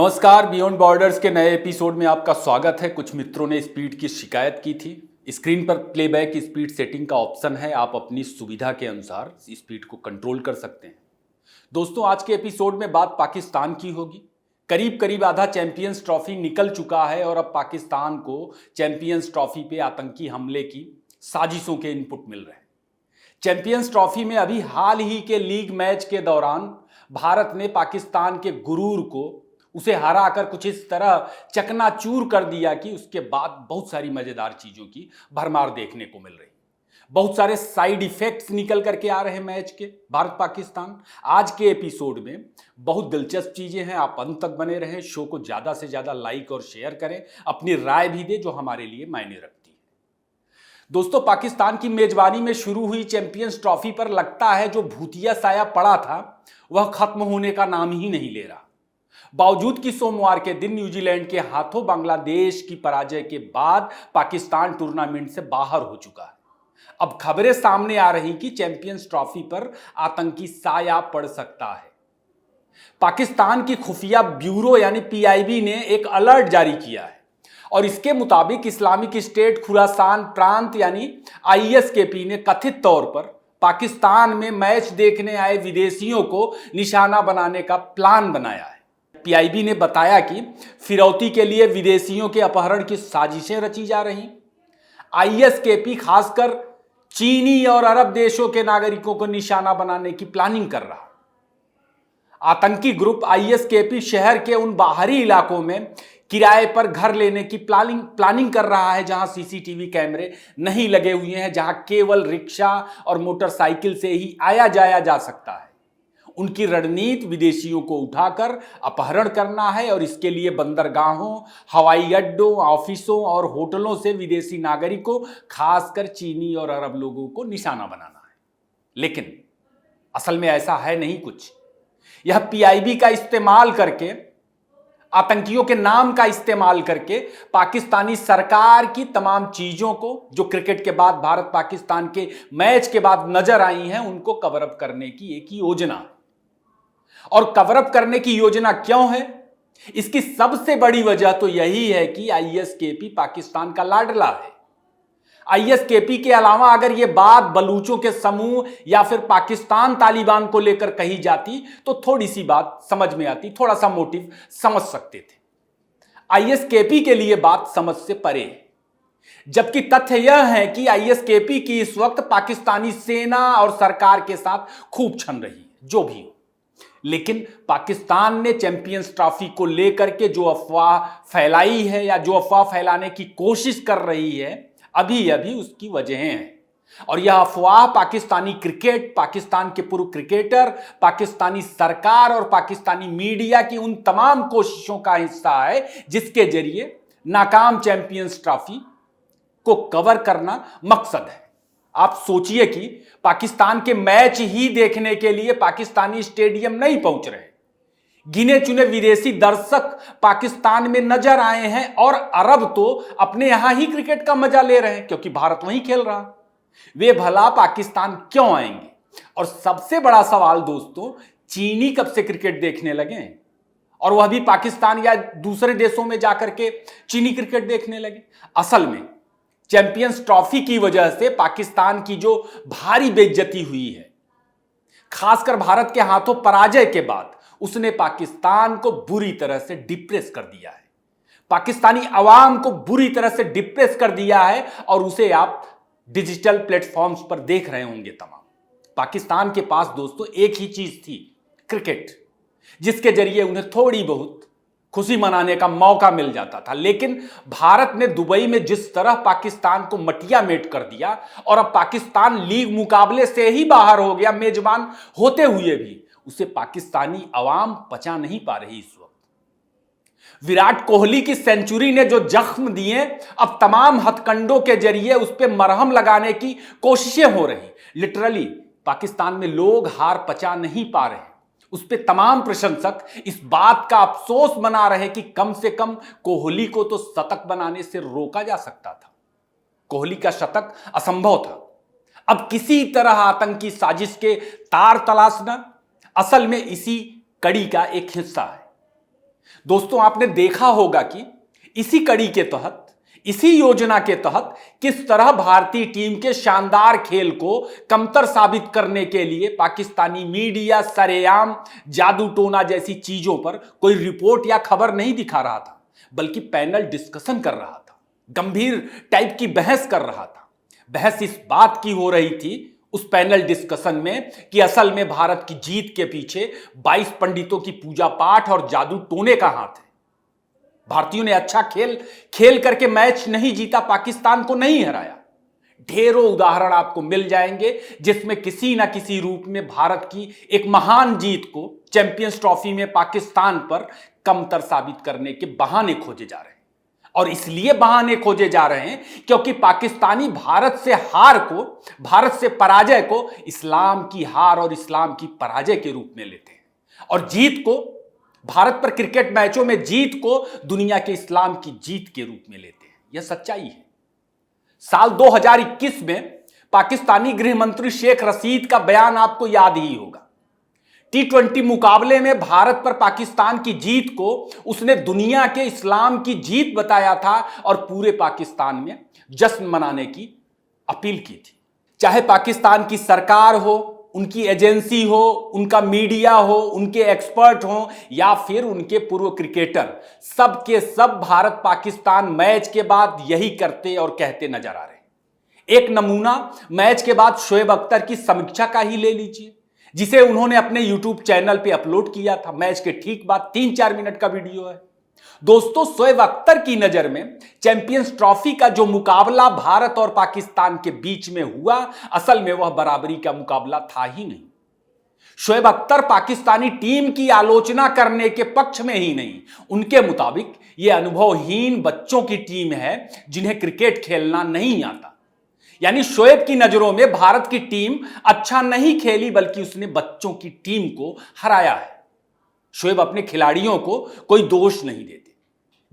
नमस्कार, beyond borders के नए एपिसोड में आपका स्वागत है। कुछ मित्रों ने स्पीड की शिकायत की थी। स्क्रीन पर प्लेबैक स्पीड सेटिंग का ऑप्शन है, आप अपनी सुविधा के अनुसार स्पीड को कंट्रोल कर सकते हैं। दोस्तों, आज के एपिसोड में बात पाकिस्तान की होगी। करीब करीब आधा चैंपियंस ट्रॉफी निकल चुका है और अब पाकिस्तान को चैंपियंस ट्रॉफी पे आतंकी हमले की साजिशों के इनपुट मिल रहे हैं। चैंपियंस ट्रॉफी में अभी हाल ही के लीग मैच के दौरान भारत ने पाकिस्तान के गुरूर को उसे हराकर कुछ इस तरह चकनाचूर कर दिया कि उसके बाद बहुत सारी मजेदार चीजों की भरमार देखने को मिल रही। बहुत सारे साइड इफेक्ट्स निकल करके आ रहे हैं मैच के, भारत पाकिस्तान। आज के एपिसोड में बहुत दिलचस्प चीजें हैं, आप अंत तक बने रहें। शो को ज्यादा से ज्यादा लाइक और शेयर करें, अपनी राय भी दें जो हमारे लिए मायने रखती है। दोस्तों, पाकिस्तान की मेजबानी में शुरू हुई चैंपियंस ट्रॉफी पर लगता है जो भूतिया साया पड़ा था वह खत्म होने का नाम ही नहीं ले रहा। बावजूद कि सोमवार के दिन न्यूजीलैंड के हाथों बांग्लादेश की पराजय के बाद पाकिस्तान टूर्नामेंट से बाहर हो चुका है, अब खबरें सामने आ रही कि चैंपियंस ट्रॉफी पर आतंकी साया पड़ सकता है। पाकिस्तान की खुफिया ब्यूरो यानी पीआईबी ने एक अलर्ट जारी किया है और इसके मुताबिक इस्लामिक स्टेट खुरासान प्रांत यानी आईएसकेपी ने कथित तौर पर पाकिस्तान में मैच देखने आए विदेशियों को निशाना बनाने का प्लान बनाया है। पीआईबी ने बताया कि फिरौती के लिए विदेशियों के अपहरण की साजिशें रची जा रही। आईएसकेपी खासकर चीनी और अरब देशों के नागरिकों को निशाना बनाने की प्लानिंग कर रहा। आतंकी ग्रुप आईएसकेपी शहर के उन बाहरी इलाकों में किराए पर घर लेने की प्लानिंग कर रहा है जहां सीसीटीवी कैमरे नहीं लगे हुए हैं, जहां केवल रिक्शा और मोटरसाइकिल से ही आया जाया जा सकता है। उनकी रणनीति विदेशियों को उठाकर अपहरण करना है और इसके लिए बंदरगाहों, हवाई अड्डों, ऑफिसों और होटलों से विदेशी नागरिकों, खासकर चीनी और अरब लोगों को निशाना बनाना है। लेकिन असल में ऐसा है नहीं कुछ। यह पीआईबी का इस्तेमाल करके, आतंकियों के नाम का इस्तेमाल करके पाकिस्तानी सरकार की तमाम चीजों को जो क्रिकेट के बाद भारत पाकिस्तान के मैच के बाद नजर आई हैं उनको कवर अप करने की एक योजना है। और कवर अप करने की योजना क्यों है? इसकी सबसे बड़ी वजह तो यही है कि आईएसकेपी पाकिस्तान का लाडला है। आईएसकेपी के अलावा अगर यह बात बलूचों के समूह या फिर पाकिस्तान तालिबान को लेकर कही जाती तो थोड़ी सी बात समझ में आती, थोड़ा सा मोटिव समझ सकते थे। आईएसकेपी के लिए बात समझ से परे है, जबकि तथ्य यह है कि आईएसकेपी की इस वक्त पाकिस्तानी सेना और सरकार के साथ खूब छन रही है, जो भी हो। लेकिन पाकिस्तान ने चैंपियंस ट्रॉफी को लेकर के जो अफवाह फैलाई है या जो अफवाह फैलाने की कोशिश कर रही है, अभी अभी उसकी वजहें हैं। और यह अफवाह पाकिस्तानी क्रिकेट, पाकिस्तान के पूर्व क्रिकेटर, पाकिस्तानी सरकार और पाकिस्तानी मीडिया की उन तमाम कोशिशों का हिस्सा है जिसके जरिए नाकाम चैंपियंस ट्रॉफी को कवर करना मकसद है। आप सोचिए कि पाकिस्तान के मैच ही देखने के लिए पाकिस्तानी स्टेडियम नहीं पहुंच रहे, गिने चुने विदेशी दर्शक पाकिस्तान में नजर आए हैं और अरब तो अपने यहां ही क्रिकेट का मजा ले रहे हैं क्योंकि भारत वहीं खेल रहा। वे भला पाकिस्तान क्यों आएंगे? और सबसे बड़ा सवाल दोस्तों, चीनी कब से क्रिकेट देखने लगे और वह भी पाकिस्तान या दूसरे देशों में जाकर के चीनी क्रिकेट देखने लगे? असल में चैंपियंस ट्रॉफी की वजह से पाकिस्तान की जो भारी बेइज्जती हुई है, खासकर भारत के हाथों पराजय के बाद, उसने पाकिस्तान को बुरी तरह से डिप्रेस कर दिया है, पाकिस्तानी अवाम को बुरी तरह से डिप्रेस कर दिया है। और उसे आप डिजिटल प्लेटफॉर्म्स पर देख रहे होंगे तमाम। पाकिस्तान के पास दोस्तों एक ही चीज थी, क्रिकेट, जिसके जरिए उन्हें थोड़ी बहुत खुशी मनाने का मौका मिल जाता था। लेकिन भारत ने दुबई में जिस तरह पाकिस्तान को मटिया मेट कर दिया और अब पाकिस्तान लीग मुकाबले से ही बाहर हो गया, मेजबान होते हुए भी उसे पाकिस्तानी अवाम पचा नहीं पा रही इस वक्त। विराट कोहली की सेंचुरी ने जो जख्म दिए, अब तमाम हथकंडों के जरिए उस पर मरहम लगाने की कोशिशें हो रही। लिटरली पाकिस्तान में लोग हार पचा नहीं पा रहे। उस पे तमाम प्रशंसक इस बात का अफसोस मना रहे कि कम से कम कोहली को तो शतक बनाने से रोका जा सकता था। कोहली का शतक असंभव था। अब किसी तरह आतंकी साजिश के तार तलाशना असल में इसी कड़ी का एक हिस्सा है। दोस्तों, आपने देखा होगा कि इसी कड़ी के तहत, इसी योजना के तहत किस तरह भारतीय टीम के शानदार खेल को कमतर साबित करने के लिए पाकिस्तानी मीडिया सरेआम जादू टोना जैसी चीजों पर कोई रिपोर्ट या खबर नहीं दिखा रहा था, बल्कि पैनल डिस्कशन कर रहा था, गंभीर टाइप की बहस कर रहा था। बहस इस बात की हो रही थी उस पैनल डिस्कशन में कि असल में भारत की जीत के पीछे 22 पंडितों की पूजा पाठ और जादू टोने का हाथ है। भारतीयों ने अच्छा खेल करके मैच नहीं जीता, पाकिस्तान को नहीं हराया। ढेरों उदाहरण आपको मिल जाएंगे जिसमें किसी ना किसी रूप में भारत की एक महान जीत को चैंपियंस ट्रॉफी में पाकिस्तान पर कमतर साबित करने के बहाने खोजे जा रहे हैं। और इसलिए बहाने खोजे जा रहे हैं क्योंकि पाकिस्तानी भारत से हार को, भारत से पराजय को इस्लाम की हार और इस्लाम की पराजय के रूप में लेते हैं, और जीत को, भारत पर क्रिकेट मैचों में जीत को दुनिया के इस्लाम की जीत के रूप में लेते हैं। यह सच्चाई है। साल 2021 में पाकिस्तानी गृह मंत्री शेख रशीद का बयान आपको याद ही होगा। T20 मुकाबले में भारत पर पाकिस्तान की जीत को उसने दुनिया के इस्लाम की जीत बताया था और पूरे पाकिस्तान में जश्न मनाने की अपील की थी। चाहे पाकिस्तान की सरकार हो, उनकी एजेंसी हो, उनका मीडिया हो, उनके एक्सपर्ट हो या फिर उनके पूर्व क्रिकेटर, सब के सब भारत पाकिस्तान मैच के बाद यही करते और कहते नजर आ रहे। एक नमूना मैच के बाद शोएब अख्तर की समीक्षा का ही ले लीजिए, जिसे उन्होंने अपने YouTube चैनल पे अपलोड किया था। मैच के ठीक बाद 3-4 मिनट का वीडियो है। दोस्तों, शोएब अख्तर की नजर में चैंपियंस ट्रॉफी का जो मुकाबला भारत और पाकिस्तान के बीच में हुआ, असल में वह बराबरी का मुकाबला था ही नहीं। शोएब अख्तर पाकिस्तानी टीम की आलोचना करने के पक्ष में ही नहीं, उनके मुताबिक यह अनुभवहीन बच्चों की टीम है जिन्हें क्रिकेट खेलना नहीं आता। यानी शोएब की नजरों में भारत की टीम अच्छा नहीं खेली, बल्कि उसने बच्चों की टीम को हराया है। शोएब अपने खिलाड़ियों को कोई दोष नहीं देते,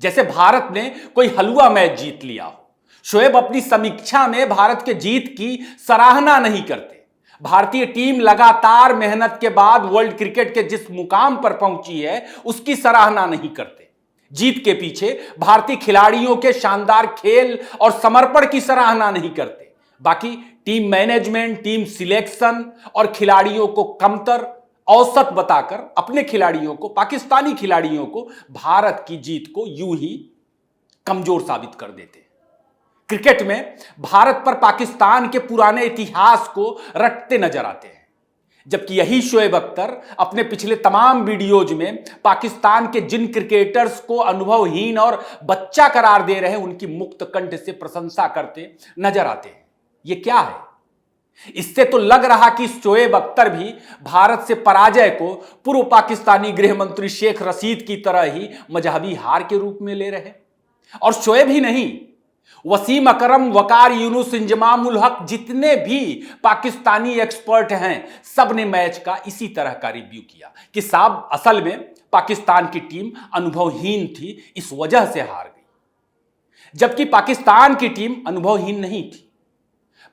जैसे भारत ने कोई हलवा मैच जीत लिया हो। शोएब अपनी समीक्षा में भारत के जीत की सराहना नहीं करते। भारतीय टीम लगातार मेहनत के बाद वर्ल्ड क्रिकेट के जिस मुकाम पर पहुंची है, उसकी सराहना नहीं करते। जीत के पीछे भारतीय खिलाड़ियों के शानदार खेल और समर्पण की सराहना नहीं करते। बाकी टीम मैनेजमेंट, टीम सिलेक्शन और खिलाड़ियों को कमतर, औसत बताकर अपने खिलाड़ियों को, पाकिस्तानी खिलाड़ियों को भारत की जीत को यूं ही कमजोर साबित कर देते हैं। क्रिकेट में भारत पर पाकिस्तान के पुराने इतिहास को रटते नजर आते हैं, जबकि यही शोएब अख्तर अपने पिछले तमाम वीडियोज में पाकिस्तान के जिन क्रिकेटर्स को अनुभवहीन और बच्चा करार दे रहे हैं, उनकी मुक्त कंठ से प्रशंसा करते नजर आते हैं। ये क्या है? इससे तो लग रहा कि शोएब अख्तर भी भारत से पराजय को पूर्व पाकिस्तानी गृह मंत्री शेख रशीद की तरह ही मजहबी हार के रूप में ले रहे। और शोएब ही नहीं, वसीम अकरम, वकार यूनुस, इंजमाम उल हक, जितने भी पाकिस्तानी एक्सपर्ट हैं, सब ने मैच का इसी तरह का रिव्यू किया कि साहब असल में पाकिस्तान की टीम अनुभवहीन थी, इस वजह से हार गई। जबकि पाकिस्तान की टीम अनुभवहीन नहीं थी।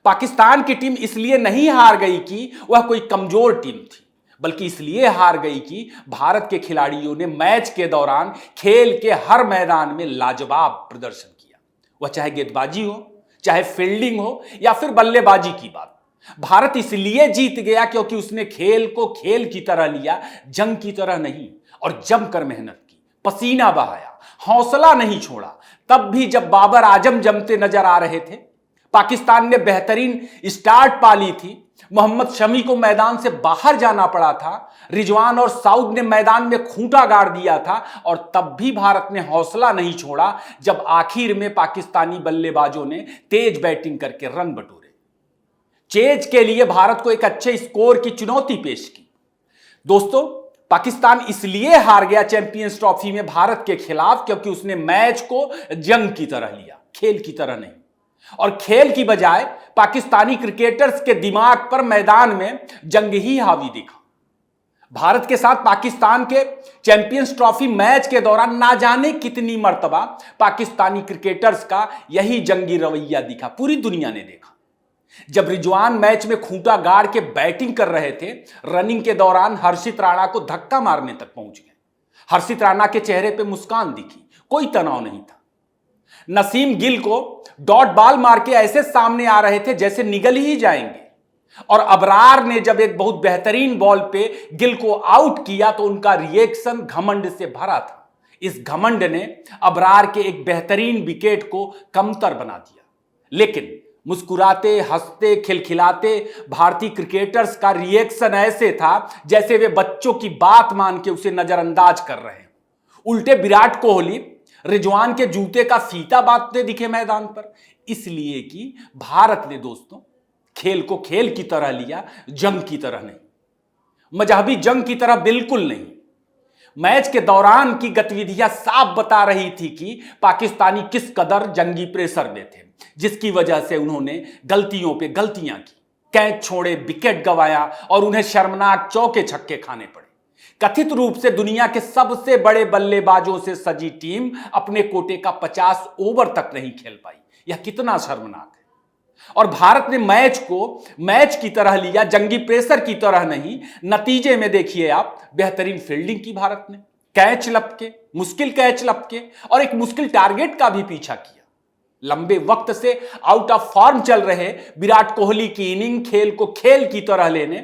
पाकिस्तान की टीम इसलिए नहीं हार गई कि वह कोई कमजोर टीम थी, बल्कि इसलिए हार गई कि भारत के खिलाड़ियों ने मैच के दौरान खेल के हर मैदान में लाजवाब प्रदर्शन किया। वह चाहे गेंदबाजी हो, चाहे फील्डिंग हो या फिर बल्लेबाजी की बात। भारत इसलिए जीत गया क्योंकि उसने खेल को खेल की तरह लिया, जंग की तरह नहीं, और जमकर मेहनत की, पसीना बहाया, हौसला नहीं छोड़ा। तब भी जब बाबर आजम जमते नजर आ रहे थे, पाकिस्तान ने बेहतरीन स्टार्ट पा ली थी, मोहम्मद शमी को मैदान से बाहर जाना पड़ा था, रिजवान और साउद ने मैदान में खूंटा गाड़ दिया था, और तब भी भारत ने हौसला नहीं छोड़ा जब आखिर में पाकिस्तानी बल्लेबाजों ने तेज बैटिंग करके रन बटोरे। चेज के लिए भारत को एक अच्छे स्कोर की चुनौती पेश की। दोस्तों, पाकिस्तान इसलिए हार गया चैंपियंस ट्रॉफी में भारत के खिलाफ क्योंकि उसने मैच को जंग की तरह लिया, खेल की तरह नहीं। और खेल की बजाय पाकिस्तानी क्रिकेटर्स के दिमाग पर मैदान में जंग ही हावी दिखा। भारत के साथ पाकिस्तान के चैंपियंस ट्रॉफी मैच के दौरान ना जाने कितनी मर्तबा पाकिस्तानी क्रिकेटर्स का यही जंगी रवैया दिखा, पूरी दुनिया ने देखा। जब रिजवान मैच में खूंटा गाड़ के बैटिंग कर रहे थे, रनिंग के दौरान हर्षित राणा को धक्का मारने तक पहुंच गए। हर्षित राणा के चेहरे पे मुस्कान दिखी, कोई तनाव नहीं था। Naseem Gill co dot ball मार के ऐसे सामने आ रहे थे जैसे निगल ही जाएंगे, और अबरार ने जब एक बहुत बेहतरीन बॉल पे गिल को आउट किया तो उनका रिएक्शन घमंड से भरा था। इस घमंड ने अबरार के एक बेहतरीन विकेट को कमतर बना दिया। लेकिन मुस्कुराते, हंसते, खिलखिलाते भारतीय क्रिकेटर्स का रिएक्शन ऐसे था जैसे वे बच्चों की बात मान के उसे नजरअंदाज कर रहे हैं। उल्टे विराट कोहली रिजवान के जूते का फीता बांधते दिखे मैदान पर, इसलिए कि भारत ने दोस्तों खेल को खेल की तरह लिया, जंग की तरह नहीं, मजहबी जंग की तरह बिल्कुल नहीं। मैच के दौरान की गतिविधियां साफ बता रही थी कि पाकिस्तानी किस कदर जंगी प्रेशर में थे, जिसकी वजह से उन्होंने गलतियों पे गलतियां की, कैच छोड़े, विकेट गंवाया और उन्हें शर्मनाक चौके छक्के खाने पड़े। कथित रूप से दुनिया के सबसे बड़े बल्लेबाजों से सजी टीम अपने कोटे का 50 ओवर तक नहीं खेल पाई। यह कितना शर्मनाक है। और भारत ने मैच को मैच की तरह लिया, जंगी प्रेशर की तरह नहीं। नतीजे में देखिए आप, बेहतरीन फील्डिंग की भारत ने, कैच लपके, मुश्किल कैच लपके और एक मुश्किल टारगेट का भी पीछा किया। लंबे वक्त से आउट ऑफ फॉर्म चल रहे विराट कोहली की इनिंग खेल को खेल की तरह लेने,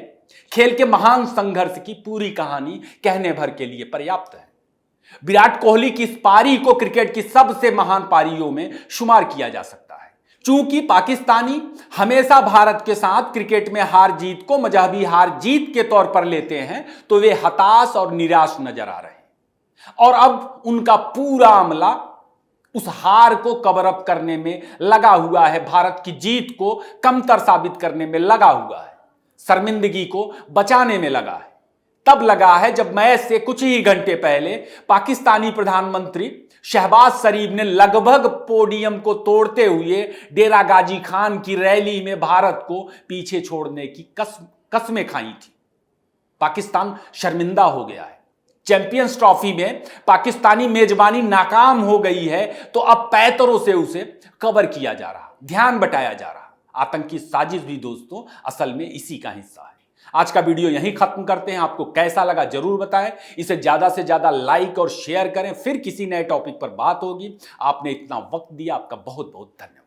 खेल के महान संघर्ष की पूरी कहानी कहने भर के लिए पर्याप्त है। विराट कोहली की इस पारी को क्रिकेट की सबसे महान पारियों में शुमार किया जा सकता है। चूंकि पाकिस्तानी हमेशा भारत के साथ क्रिकेट में हार जीत को मजहबी हार जीत के तौर पर लेते हैं, तो वे हताश और निराश नजर आ रहे हैं और अब उनका पूरा अमला उस हार को कवर अप करने में लगा हुआ है, भारत की जीत को कमतर साबित करने में लगा हुआ है, शर्मिंदगी को बचाने में लगा है। तब लगा है जब मैच से कुछ ही घंटे पहले पाकिस्तानी प्रधानमंत्री शहबाज शरीफ ने लगभग पोडियम को तोड़ते हुए डेरा गाजी खान की रैली में भारत को पीछे छोड़ने की कसमें खाई थी। पाकिस्तान शर्मिंदा हो गया है। चैंपियंस ट्रॉफी में पाकिस्तानी मेजबानी नाकाम हो गई है, तो अब पैतरों से उसे कवर किया जा रहा, ध्यान बटाया जा रहा। आतंकी साजिश भी दोस्तों असल में इसी का हिस्सा है। आज का वीडियो यहीं खत्म करते हैं। आपको कैसा लगा जरूर बताएं। इसे ज्यादा से ज्यादा लाइक और शेयर करें। फिर किसी नए टॉपिक पर बात होगी। आपने इतना वक्त दिया, आपका बहुत बहुत धन्यवाद।